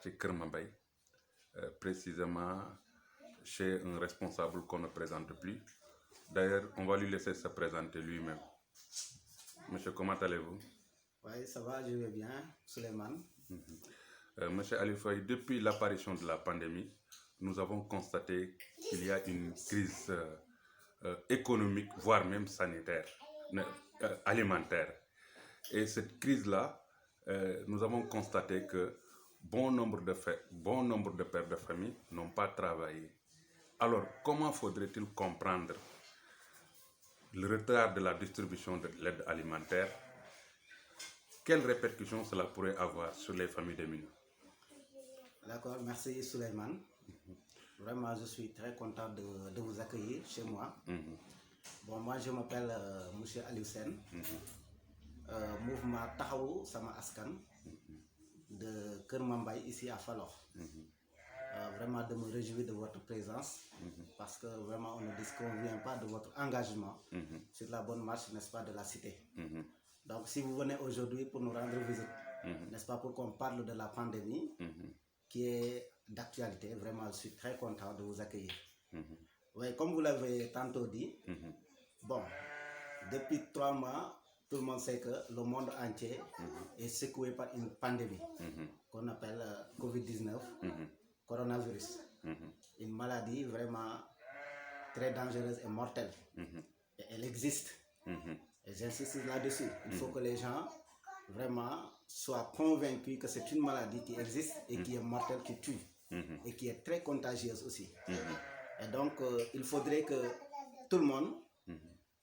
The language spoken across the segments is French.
quartier Kermambay, précisément chez un responsable qu'on ne présente plus. D'ailleurs, on va lui laisser se présenter lui-même. Monsieur, comment allez-vous? Oui, ça va, je vais bien, Suleiman. Monsieur Alifoy, depuis l'apparition de la pandémie, nous avons constaté qu'il y a une crise économique, voire même sanitaire, alimentaire. Et cette crise-là, nous avons constaté que bon nombre de pères de famille n'ont pas travaillé. Alors, comment faudrait-il comprendre le retard de la distribution de l'aide alimentaire? Quelles répercussions cela pourrait avoir sur les familles démunies? D'accord, merci Suleiman. Vraiment, je suis très content de vous accueillir chez moi. Bon, moi, je m'appelle M. Alioussen, mouvement Tahaou Sama Askan de Kermambay, ici à Falokh. Vraiment, de me réjouir de votre présence parce que vraiment, on ne disconvient pas de votre engagement sur la bonne marche, n'est-ce pas, de la cité. Donc, si vous venez aujourd'hui pour nous rendre visite, n'est-ce pas, pour qu'on parle de la pandémie qui est d'actualité, vraiment, je suis très content de vous accueillir. Oui, comme vous l'avez tantôt dit, bon, depuis 3 mois, tout le monde sait que le monde entier est secoué par une pandémie qu'on appelle Covid-19, coronavirus. Une maladie vraiment très dangereuse et mortelle. Et elle existe. Et j'insiste là-dessus. Il faut que les gens vraiment soient convaincus que c'est une maladie qui existe et qui est mortelle, qui tue. Et qui est très contagieuse aussi. Et donc, il faudrait que tout le monde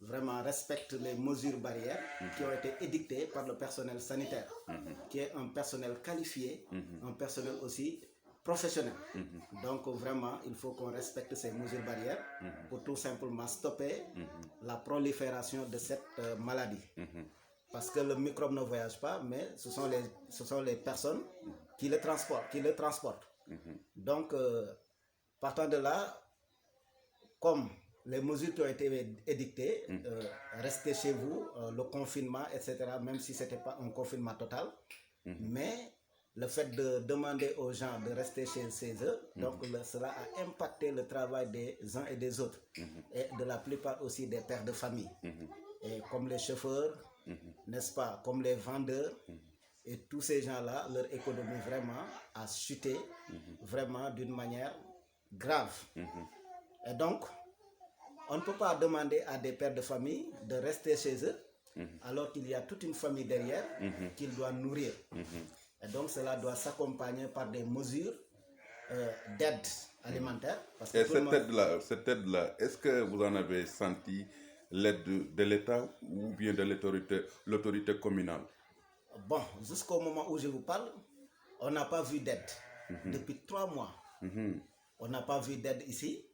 vraiment respecte les mesures barrières qui ont été édictées par le personnel sanitaire, qui est un personnel qualifié, un personnel aussi professionnel. Donc vraiment, il faut qu'on respecte ces mesures barrières pour tout simplement stopper la prolifération de cette maladie. Parce que le microbe ne voyage pas, mais ce sont les personnes qui le transportent. Donc, partant de là, comme les mesures qui ont été édictées, restez chez vous, le confinement, etc., même si ce n'était pas un confinement total, mais le fait de demander aux gens de rester chez eux, donc cela a impacté le travail des uns et des autres, et de la plupart aussi des pères de famille, et comme les chauffeurs, n'est-ce pas, comme les vendeurs, et tous ces gens-là, leur économie vraiment a chuté, vraiment d'une manière grave. Et donc, on ne peut pas demander à des pères de famille de rester chez eux, alors qu'il y a toute une famille derrière qu'ils doivent nourrir. Et donc, cela doit s'accompagner par des mesures d'aide alimentaire. Parce que et cette aide-là, est-ce que vous en avez senti l'aide de l'État ou bien de l'autorité communale? Bon, jusqu'au moment où je vous parle, on n'a pas vu d'aide. Depuis 3 mois, on n'a pas vu d'aide ici.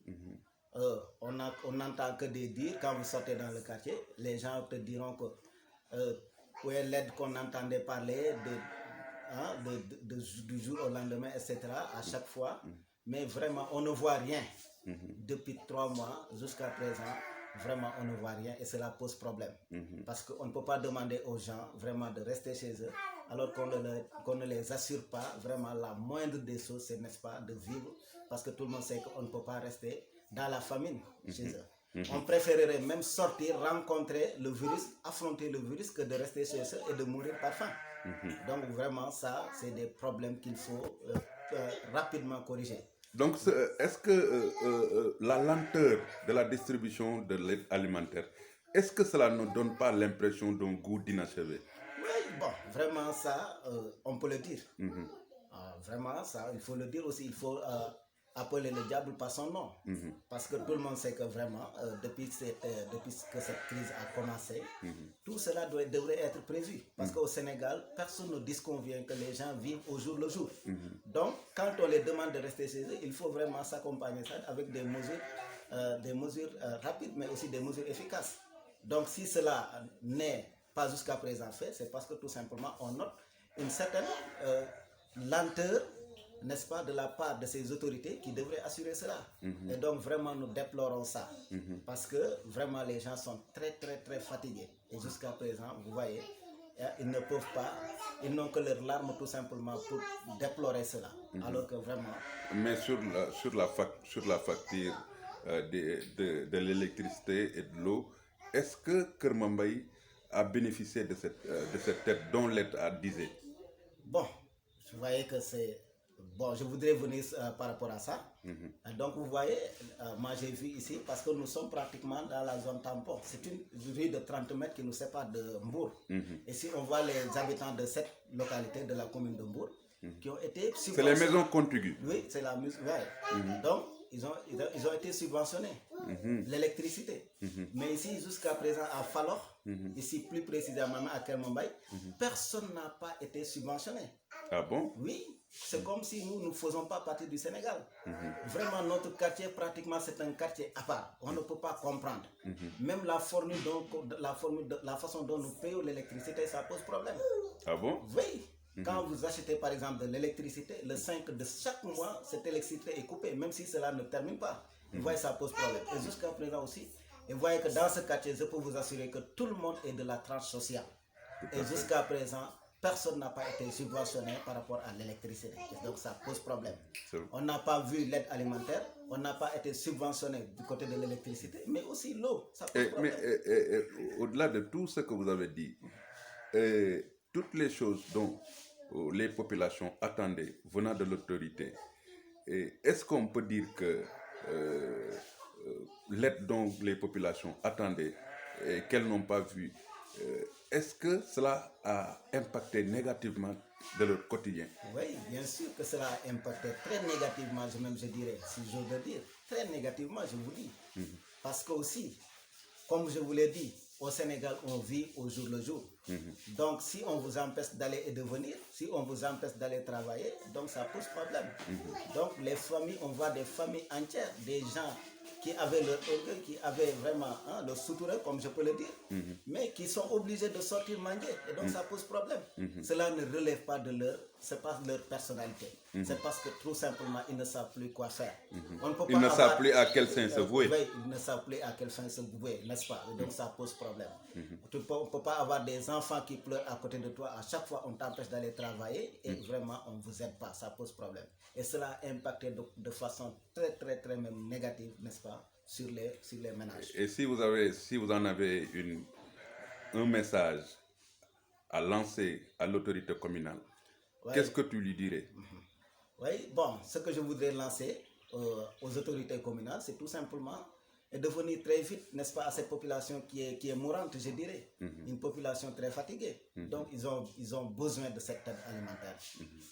On n'entend que des dires. Quand vous sortez dans le quartier, les gens te diront que où est l'aide qu'on entendait parler du jour au lendemain, etc. à chaque fois. Mais vraiment, on ne voit rien. Depuis 3 mois jusqu'à présent, vraiment, on ne voit rien et cela pose problème. Parce qu'on ne peut pas demander aux gens vraiment de rester chez eux alors qu'on ne les assure pas vraiment la moindre des choses, c'est, n'est-ce pas, de vivre. Parce que tout le monde sait qu'on ne peut pas rester dans la famine chez eux. On préférerait même sortir, rencontrer le virus, affronter le virus que de rester chez eux et de mourir par faim. Donc vraiment, ça, c'est des problèmes qu'il faut rapidement corriger. Donc, est-ce que la lenteur de la distribution de l'aide alimentaire, est-ce que cela ne donne pas l'impression d'un goût d'inachevé? Oui, bon, vraiment ça, on peut le dire. Vraiment ça, il faut le dire aussi, il faut appeler le diable par son nom. Parce que tout le monde sait que vraiment, depuis que cette crise a commencé, tout cela devrait être prévu. Parce qu'au Sénégal, personne ne disconvient que les gens vivent au jour le jour. Donc, quand on les demande de rester chez eux, il faut vraiment s'accompagner ça avec des mesures rapides, mais aussi des mesures efficaces. Donc, si cela n'est pas jusqu'à présent fait, c'est parce que tout simplement, on note une certaine lenteur, n'est-ce pas, de la part de ces autorités qui devraient assurer cela. Et donc vraiment nous déplorons ça parce que vraiment les gens sont très très très fatigués et jusqu'à présent vous voyez ils ne peuvent pas, ils n'ont que leurs larmes tout simplement pour déplorer cela. Alors que vraiment... Mais sur la facture de l'électricité et de l'eau, est-ce que Kër Mambaye a bénéficié de cette aide dont l'État disait? Bon, je voyais que c'est... Bon, je voudrais venir par rapport à ça. Donc, vous voyez, moi j'ai vu ici, parce que nous sommes pratiquement dans la zone tampon. C'est une rue de 30 mètres qui nous sépare de Mbour. Et si on voit les habitants de cette localité de la commune de Mbour, qui ont été subventionnés. C'est les maisons contiguës. Oui, c'est la maison. Ouais. Donc, ils ont été subventionnés, l'électricité. Mais ici, jusqu'à présent, à Falokh, ici plus précisément à Kër Mambaye, personne n'a pas été subventionné. Ah bon? Oui, c'est comme si nous ne faisons pas partie du Sénégal. Vraiment, notre quartier, pratiquement, c'est un quartier à part. On ne peut pas comprendre. Même la façon dont nous payons l'électricité, ça pose problème. Ah bon? Oui. Quand vous achetez par exemple de l'électricité, le 5 de chaque mois, cette électricité est coupée, même si cela ne termine pas. Vous voyez, ça pose problème. Et jusqu'à présent aussi, et vous voyez que dans ce quartier, je peux vous assurer que tout le monde est de la tranche sociale. Et jusqu'à présent, personne n'a pas été subventionné par rapport à l'électricité. Donc ça pose problème. On n'a pas vu l'aide alimentaire, on n'a pas été subventionné du côté de l'électricité, mais aussi l'eau, ça pose problème. Mais au-delà de tout ce que vous avez dit, toutes les choses dont les populations attendaient venant de l'autorité, est-ce qu'on peut dire que l'aide dont les populations attendaient et qu'elles n'ont pas vue, est-ce que cela a impacté négativement de leur quotidien? Oui, bien sûr que cela a impacté très négativement, je dirais, si j'ose le dire. Très négativement, je vous dis. Parce que aussi, comme je vous l'ai dit, au Sénégal, on vit au jour le jour. Donc, si on vous empêche d'aller et de venir, si on vous empêche d'aller travailler, donc ça pose problème. Donc, les familles, on voit des familles entières, des gens qui avaient leur orgueil, qui avaient vraiment le soutouré, comme je peux le dire, mais qui sont obligés de sortir manger. Et donc, ça pose problème. Cela ne relève pas de c'est pas leur personnalité. C'est parce que tout simplement, ils ne savent plus quoi faire. Ils ne savent plus à quel fin se vouer. Oui, ils ne savent plus à quel fin se vouer, n'est-ce pas? Et donc, ça pose problème. On ne peut pas avoir des enfants qui pleurent à côté de toi. À chaque fois, on t'empêche d'aller travailler et vraiment, on ne vous aide pas. Ça pose problème. Et cela a impacté de façon très, très, très même négative, n'est-ce pas, sur les ménages. Et si vous en avez un message à lancer à l'autorité communale, qu'est-ce que tu lui dirais? Oui, bon, ce que je voudrais lancer aux autorités communales, c'est tout simplement de venir très vite, n'est-ce pas, à cette population qui est mourante, je dirais. Une population très fatiguée. Donc, ils ont besoin de cette aide alimentaire.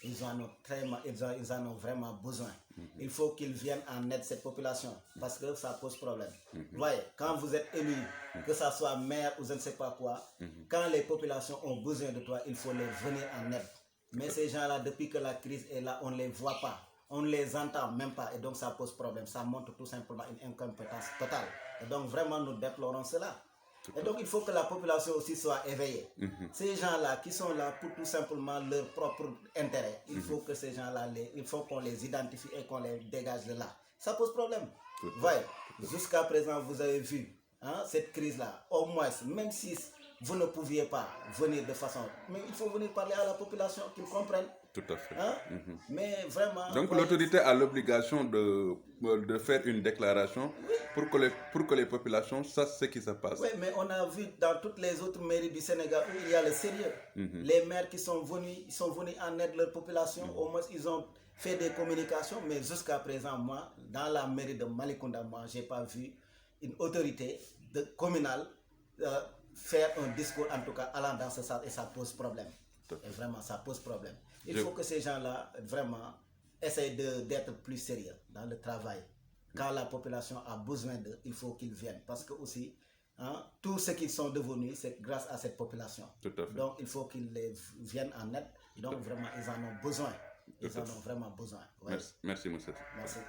Ils en ont vraiment besoin. Il faut qu'ils viennent en aide cette population parce que ça pose problème. Vous voyez, quand vous êtes élu, que ça soit maire ou je ne sais pas quoi, quand les populations ont besoin de toi, il faut les venir en aide. Mais ces gens-là, depuis que la crise est là, on ne les voit pas. On ne les entend même pas et donc ça pose problème. Ça montre tout simplement une incompétence totale. Et donc vraiment nous déplorons cela. Et donc il faut que la population aussi soit éveillée. Ces gens-là qui sont là pour tout simplement leur propre intérêt, il faut que ces gens-là, il faut qu'on les identifie et qu'on les dégage de là. Ça pose problème. Voyez, jusqu'à présent vous avez vu cette crise-là, au moins, même si vous ne pouviez pas venir de façon... Mais il faut venir parler à la population, qu'ils comprennent. Tout à fait. Mais vraiment... Donc l'autorité a l'obligation de faire une déclaration pour que les populations sachent ce qui se passe. Oui, mais on a vu dans toutes les autres mairies du Sénégal où il y a le sérieux. Les maires qui sont venus en aide de leur population, au moins ils ont fait des communications, mais jusqu'à présent, moi, dans la mairie de Malicounda, moi, je n'ai pas vu une autorité communale faire un discours, en tout cas, allant dans ce sens, et ça pose problème. Et vraiment, ça pose problème. Il faut que ces gens-là, vraiment, essayent d'être plus sérieux dans le travail. Quand la population a besoin d'eux, il faut qu'ils viennent. Parce que aussi, tout ce qu'ils sont devenus, c'est grâce à cette population. Donc, il faut qu'ils viennent en aide. Donc, vraiment, ils en ont besoin. Ils en ont vraiment besoin. Ouais. Merci, monsieur. Merci.